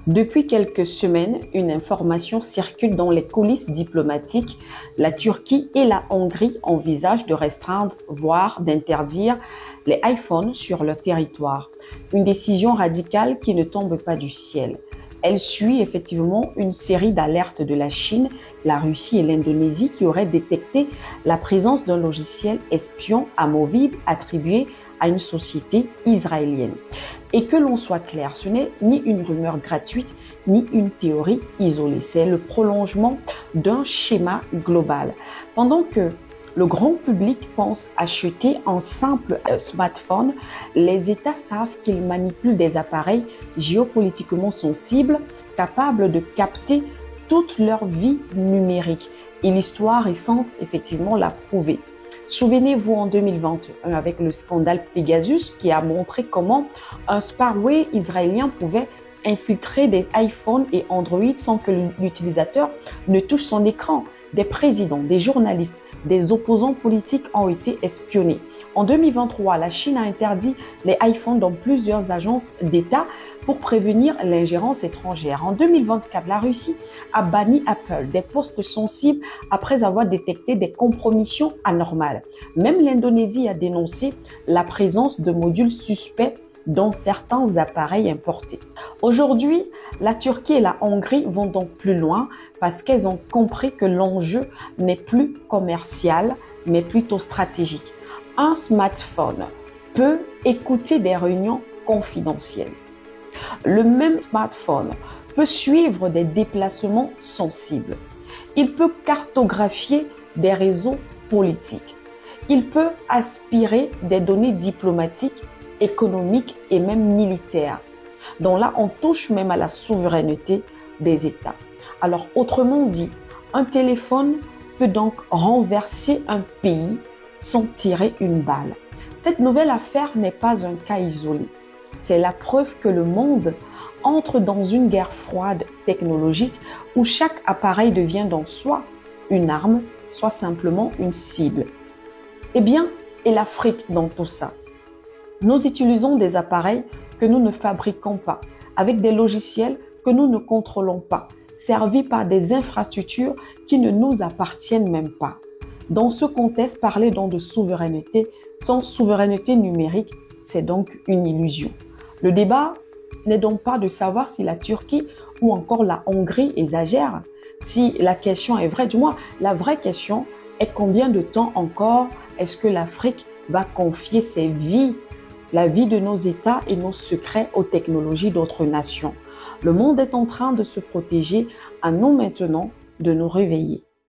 Depuis quelques semaines, une information circule dans les coulisses diplomatiques. La Turquie et la Hongrie envisagent de restreindre, voire d'interdire les iPhones sur leur territoire. Une décision radicale qui ne tombe pas du ciel. Elle suit effectivement une série d'alertes de la Chine, la Russie et l'Indonésie qui auraient détecté la présence d'un logiciel espion amovible attribué à une société israélienne. Et que l'on soit clair, ce n'est ni une rumeur gratuite, ni une théorie isolée. C'est le prolongement d'un schéma global. Pendant que le grand public pense acheter un simple smartphone, les États savent qu'ils manipulent des appareils géopolitiquement sensibles, capables de capter toute leur vie numérique. Et l'histoire récente, effectivement, l'a prouvé. Souvenez-vous en 2021 avec le scandale Pegasus qui a montré comment un spyware israélien pouvait infiltrer des iPhones et Android sans que l'utilisateur ne touche son écran. Des présidents, des journalistes, des opposants politiques ont été espionnés. En 2023, la Chine a interdit les iPhones dans plusieurs agences d'État pour prévenir l'ingérence étrangère. En 2024, la Russie a banni Apple des postes sensibles après avoir détecté des compromissions anormales. Même l'Indonésie a dénoncé la présence de modules suspects dans certains appareils importés. Aujourd'hui, la Turquie et la Hongrie vont donc plus loin parce qu'elles ont compris que l'enjeu n'est plus commercial, mais plutôt stratégique. Un smartphone peut écouter des réunions confidentielles. Le même smartphone peut suivre des déplacements sensibles. Il peut cartographier des réseaux politiques. Il peut aspirer des données diplomatiques, économiques et même militaires. Donc là, on touche même à la souveraineté des États. Alors, autrement dit, un téléphone peut donc renverser un pays sans tirer une balle. Cette nouvelle affaire n'est pas un cas isolé. C'est la preuve que le monde entre dans une guerre froide technologique où chaque appareil devient donc soit une arme, soit simplement une cible. Eh bien, et l'Afrique dans tout ça? Nous utilisons des appareils que nous ne fabriquons pas, avec des logiciels que nous ne contrôlons pas, servis par des infrastructures qui ne nous appartiennent même pas. Dans ce contexte, parler donc de souveraineté sans souveraineté numérique, c'est donc une illusion. Le débat n'est donc pas de savoir si la Turquie ou encore la Hongrie exagère, si la question est vraie. Du moins, la vraie question est combien de temps encore est-ce que l'Afrique va confier ses vies, la vie de nos États et nos secrets aux technologies d'autres nations. Le monde est en train de se protéger, à nous maintenant de nous réveiller.